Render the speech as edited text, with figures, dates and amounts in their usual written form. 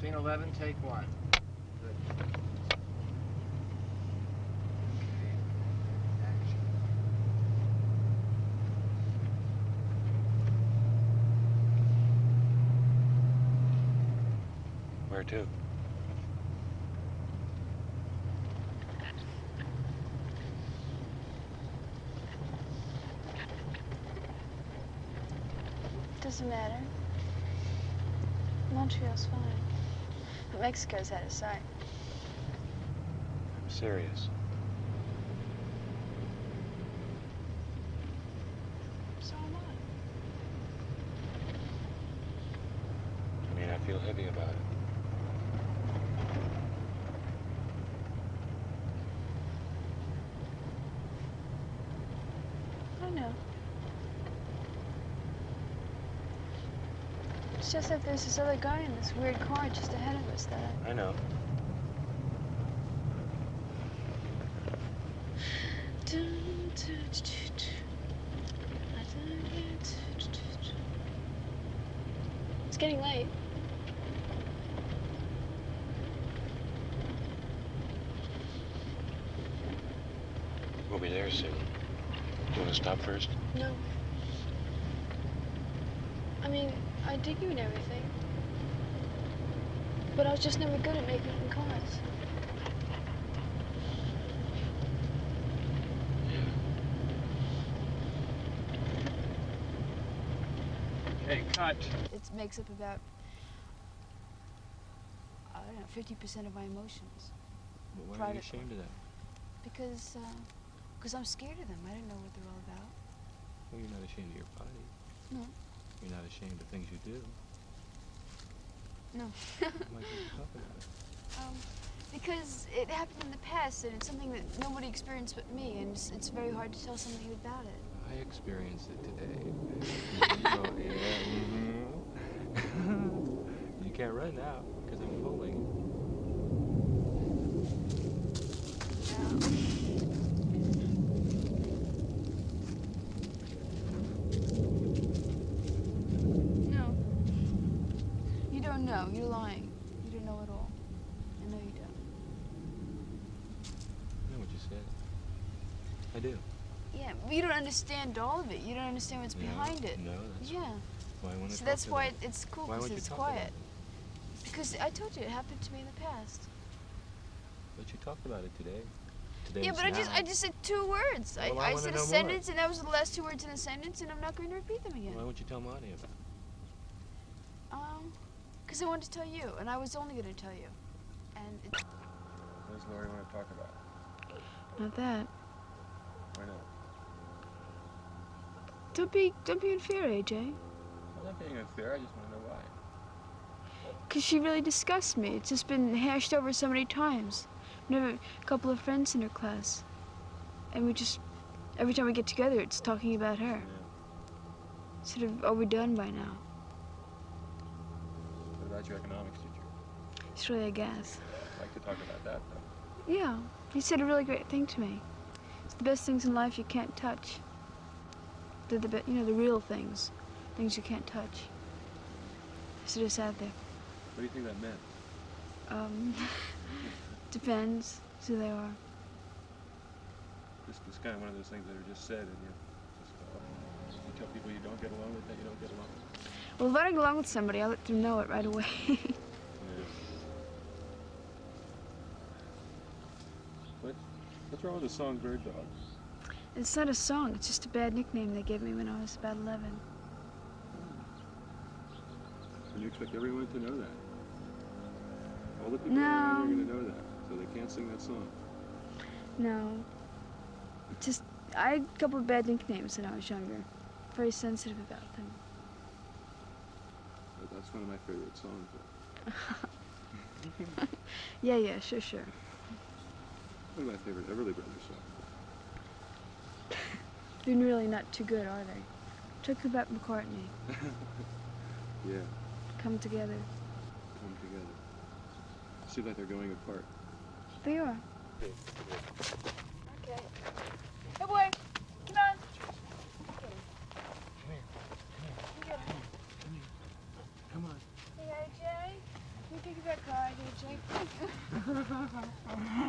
Scene 11, take 1. Good. Okay. Action. Where to? Doesn't matter. Montreal's fine. But Mexico's out of sight. I'm serious. So am I. I mean, I feel heavy about it. I know. It's just that there's this other guy in this weird car just ahead of us that I know. It's getting late. We'll be there soon. Do you want to stop first? No. I mean, I dig you and everything. But I was just never good at making it in cars. Okay, cut. It makes up about, I don't know, 50% of my emotions. Well, why are you ashamed of that? Because I'm scared of them. I don't know what they're all about. Well, you're not ashamed of your body. No. You're not ashamed of things you do. No. Why can't you talk about it? Because it happened in the past, and it's something that nobody experienced but me, and it's very hard to tell something about it. I experienced it today. So, yeah. You can't run now because I'm pulling. No. You don't know. You're lying. You don't know at all. I know you don't. I know what you said. I do. Yeah, but you don't understand all of it. You don't understand what's behind it. No, that's Yeah. why I want to So talk that's why about it. it's cool, Why because won't you it's talk about quiet. it? Because I told you it happened to me in the past. But you talked about it today. Today's Yeah, but I just said 2 words. Well, I I wanna said know a more. sentence, and that was the last 2 words in a sentence, and I'm not going to repeat them again. Why won't you tell Monty about it? Because I wanted to tell you, and I was only going to tell you. And it's What does Laurie want to talk about? not that. Why not? Don't be unfair, AJ. I'm not being unfair. I just want to know why. Because she really disgusts me. It's just been hashed over so many times. We have a couple of friends in her class. And we just, every time we get together, it's talking about her. Yeah. Sort of overdone by now. What about your economics teacher? It's really a gas. I'd like to talk about that, though. Yeah, he said a really great thing to me. It's the best things in life you can't touch. They're the the real things. Things you can't touch. So just out there. What do you think that meant? Depends who they are. It's kind of one of those things that are just said, and you tell people you don't get along with that you don't get along with. Well, if I don't get along with somebody, I'll let them know it right away. Yeah. What's wrong with the song Bird Dog? It's not a song. It's just a bad nickname they gave me when I was about 11. And you expect everyone to know that? All the people around are going to know that, so they can't sing that song. No. Just, I had a couple of bad nicknames when I was younger. Very sensitive about them. But that's one of my favorite songs. Yeah, sure. One of my favorite Everly Brothers songs. They're really not too good, are they? Talk about McCartney. Yeah. Come together. Come together. Seems like they're going apart. They are. Okay. Okay. Hey, boy. Come on. Come on. Hey, AJ. Can you think about Jake. Thank you.